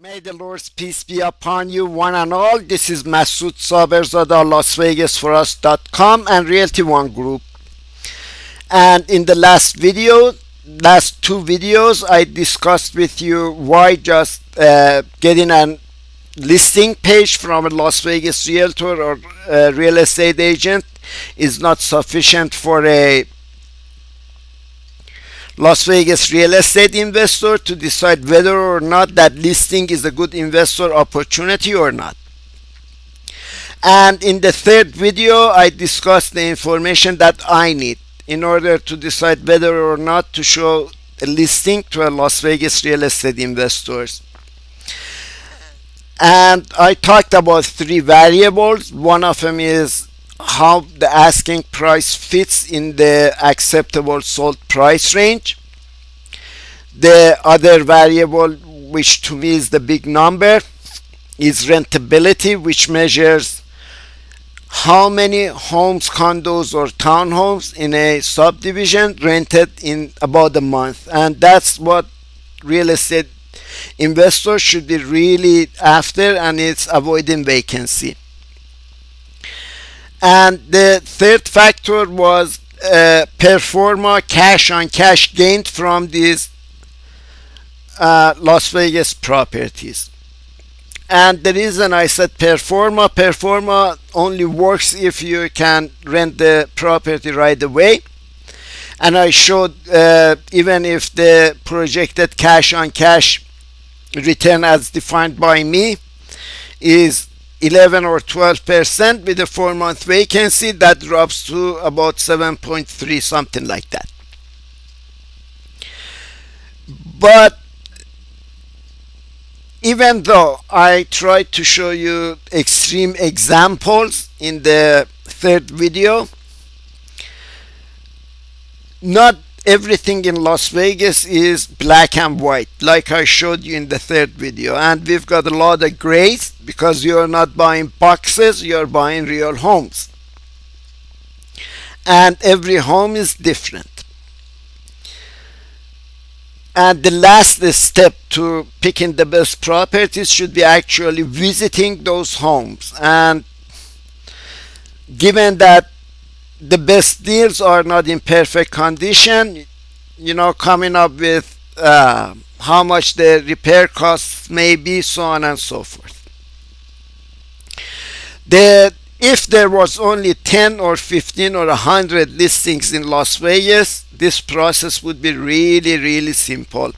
May the Lord's peace be upon you, one and all. This is Masoud Saberzadeh, LasVegasForUs.com and Realty One Group. And in the last two videos, I discussed with you why just getting a listing page from a Las Vegas realtor or a real estate agent is not sufficient for a Las Vegas real estate investor to decide whether or not that listing is a good investor opportunity or not. And in the third video, I discussed the information that I need in order to decide whether or not to show a listing to a Las Vegas real estate investors. And I talked about three variables. One of them is how the asking price fits in the acceptable sold price range. The other variable, which to me is the big number, is rentability, which measures how many homes, condos, or townhomes in a subdivision rented in about a month. And that's what real estate investors should be really after, and it's avoiding vacancy. And the third factor was pro forma cash on cash gained from these Las Vegas properties. And the reason I said pro forma only works if you can rent the property right away. And I showed even if the projected cash on cash return as defined by me is 11 or 12% with a 4-month vacancy, that drops to about 7.3, something like that. But even though I tried to show you extreme examples in the third video, not everything in Las Vegas is black and white like I showed you in the third video, and we've got a lot of grays because you're not buying boxes, you're buying real homes, and every home is different. And the last step to picking the best properties should be actually visiting those homes. And given that the best deals are not in perfect condition, you know, coming up with how much the repair costs may be, so on and so forth. If there was only 10 or 15 or 100 listings in Las Vegas, this process would be really simple.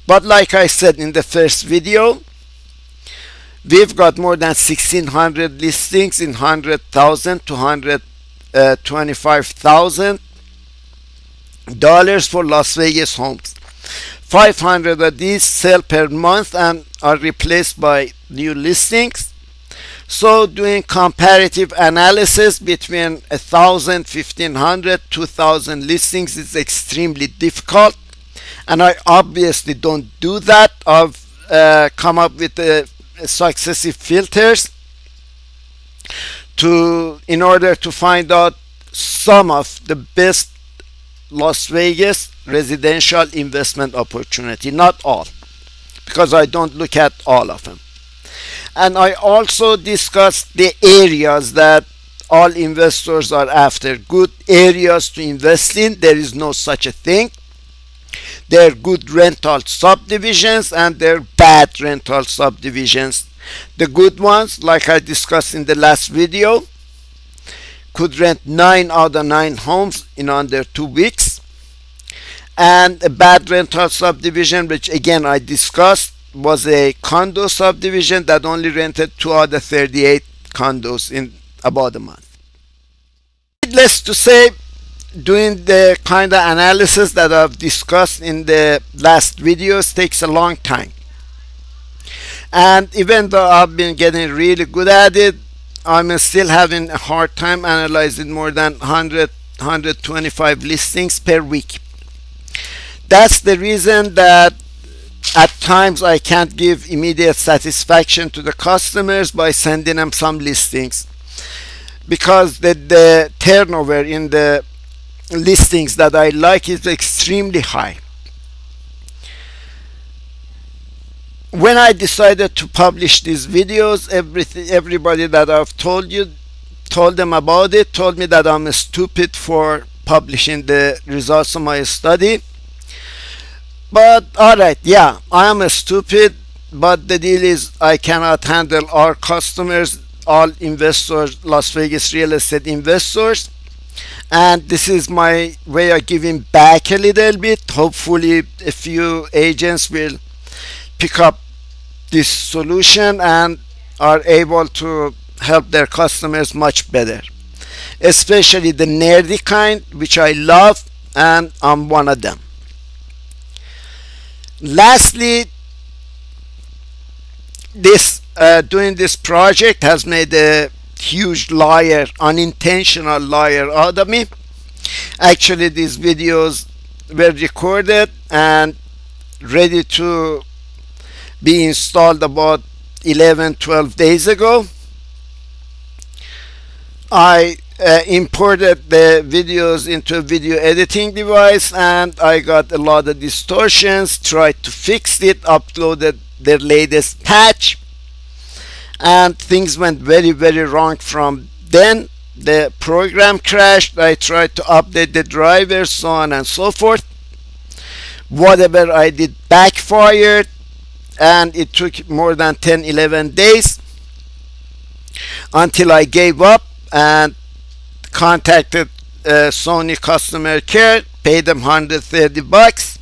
But like I said in the first video, we've got more than 1,600 listings in $100,000 to $125,000 for Las Vegas homes. 500 of these sell per month and are replaced by new listings. So doing comparative analysis between 1,000, 1,500, 2,000 listings is extremely difficult, and I obviously don't do that. I've come up with successive filters in order to find out some of the best Las Vegas residential investment opportunity, not all, because I don't look at all of them. And I also discussed the areas that all investors are after. Good areas to invest in, there is no such a thing. There are good rental subdivisions and there are bad rental subdivisions. The good ones, like I discussed in the last video, could rent 9 out of 9 homes in under 2 weeks. And a bad rental subdivision, which again I discussed, was a condo subdivision that only rented 2 out of 38 condos in about a month. Needless to say, doing the kind of analysis that I've discussed in the last videos takes a long time. And even though I've been getting really good at it, I'm still having a hard time analyzing more than 125 listings per week. That's the reason that at times I can't give immediate satisfaction to the customers by sending them some listings, because the turnover in the listings that I like is extremely high. When I decided to publish these videos, everybody that I've told them about it, told me that I'm stupid for publishing the results of my study. But alright, yeah, I am stupid, but the deal is I cannot handle our customers, all investors, Las Vegas real estate investors, and this is my way of giving back a little bit. Hopefully a few agents will pick up this solution and are able to help their customers much better, especially the nerdy kind, which I love, and I'm one of them. Lastly, this doing this project has made a huge liar, unintentional liar out of me. Actually, these videos were recorded and ready to be installed about 11-12 days ago. I imported the videos into a video editing device, and I got a lot of distortions, tried to fix it, uploaded their latest patch, and things went very wrong from then. The program crashed. I tried to update the drivers, so on and so forth. Whatever I did backfired, and it took more than 10-11 days until I gave up and contacted Sony customer care, paid them $130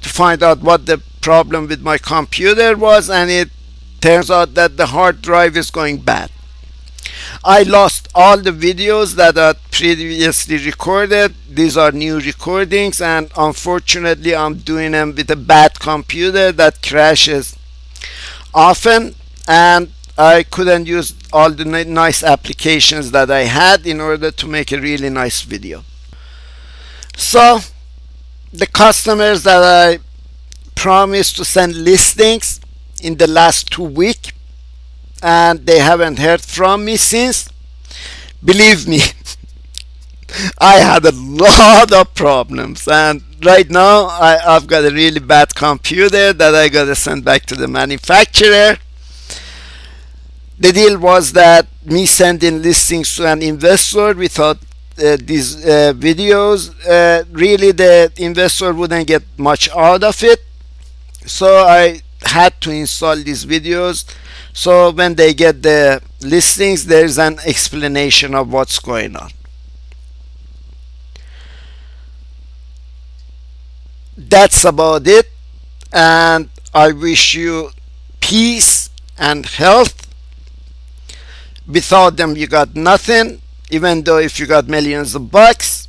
to find out what the problem with my computer was, and it turns out that the hard drive is going bad. I lost all the videos that I previously recorded. These are new recordings, and unfortunately I'm doing them with a bad computer that crashes often, and I couldn't use all the nice applications that I had in order to make a really nice video. So the customers that I promised to send listings in the last 2 weeks, and they haven't heard from me since, believe me, I had a lot of problems, and right now I've got a really bad computer that I gotta send back to the manufacturer. The deal was that me sending listings to an investor without these videos, really the investor wouldn't get much out of it, so I had to install these videos, so when they get the listings there's an explanation of what's going on. That's about it, and I wish you peace and health. Without them you got nothing, even though if you got millions of bucks.